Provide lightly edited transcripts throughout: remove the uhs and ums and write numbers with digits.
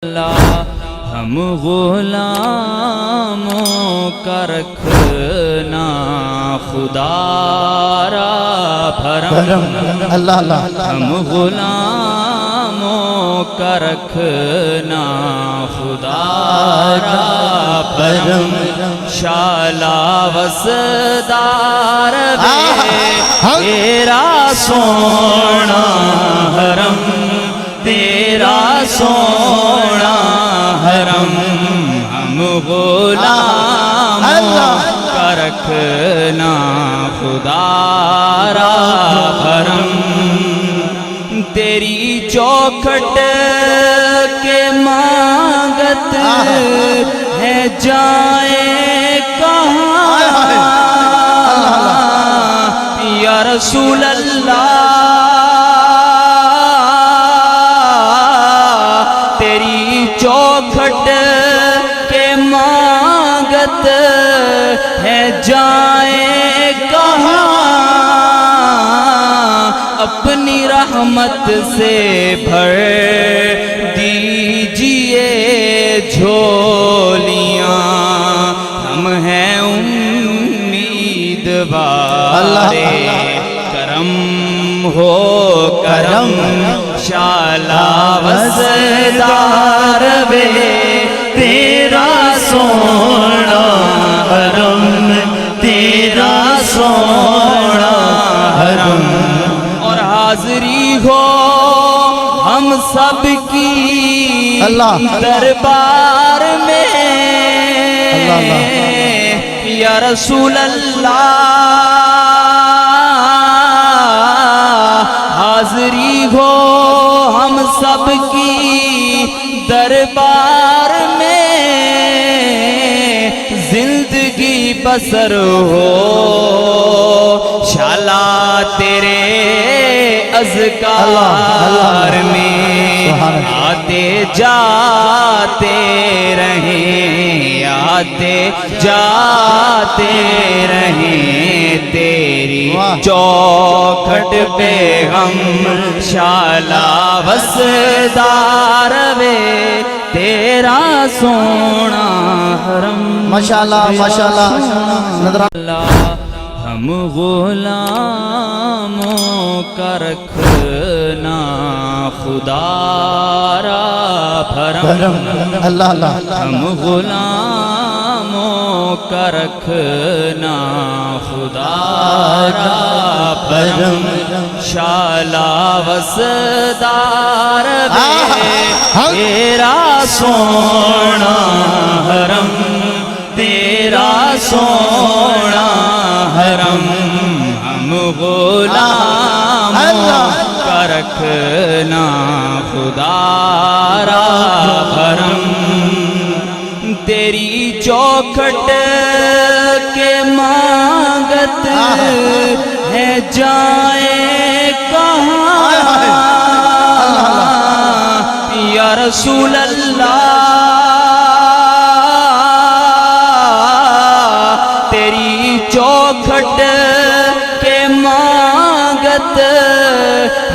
ہم غلاموں کا رکھنا خدا را بھرم اللہ اللہ ہم غلاموں کا رکھنا خدا را بھرم شالا وسدار تیرا سونا حرم تیرا سونا حرم ہم غلاموں کا رکھنا خدا را بھرم تیری چوکھٹ کے مانگت ہے جائیں کہاں یا رسول اللہ چوکھٹ کے مانگت ہے جائیں کہاں اپنی رحمت سے بھر دیجئے جھولیاں ہم ہیں امیدوار کرم ہو کرم شالا وسدار وے تیرا سونا حرم تیرا سونا حرم اور حاضری ہو ہم سب کی دربار میں یا رسول اللہ حاضری ہو ہم سب کی دربار میں زندگی بسر ہو شالا تیرے اذکار میں آتے جاتے رہیں آتے جاتے رہیں تیری چوکھٹ پہ ہم شالا وسدار وے تیرا سونا حرم ماشاءاللہ ماشاءاللہ ہم غلاموں کا رکھنا خدا را بھرم اللہ اللہ ہم غلاموں کا رکھنا خدا را بھرم شالا وسدار تیرا سونا حرم تیرا سونا حرم ہم غلاموں کا رکھنا خدا را بھرم تیری چوکھٹ کے مانگت ہے جائیں کہاں یا رسول اللہ چوکھٹ کے مانگت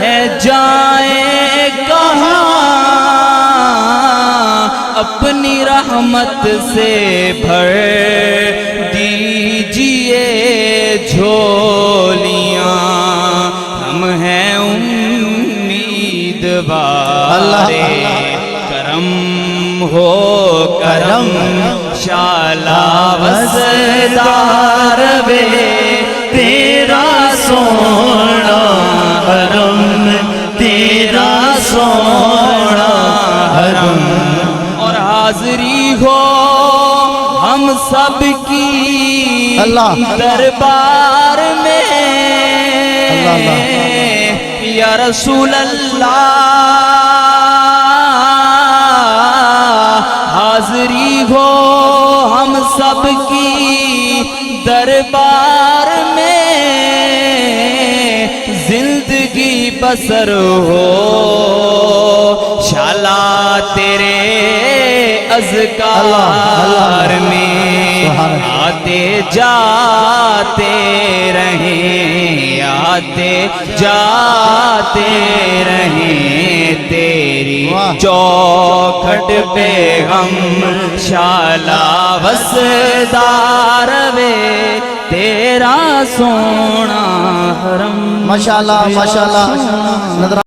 ہے جائیں کہاں اپنی رحمت سے بھر دیجئے جھولیاں ہم ہیں امیدوار کرم ہو کرم شالا وسدار وے تیرا سونا حرم تیرا سونا حرم اور حاضری ہو ہم سب کی دربار میں یا رسول اللہ حاضری ہو ہم سب کی دربار میں زندگی بسر ہو شالا تیرے اذکار میں آتے جاتے رہیں، آتے جاتے رہیں، تیری چوکھٹ پہ ہم شالا وسدار وے، تیرا سونا حرم ماشاءاللہ ماشاءاللہ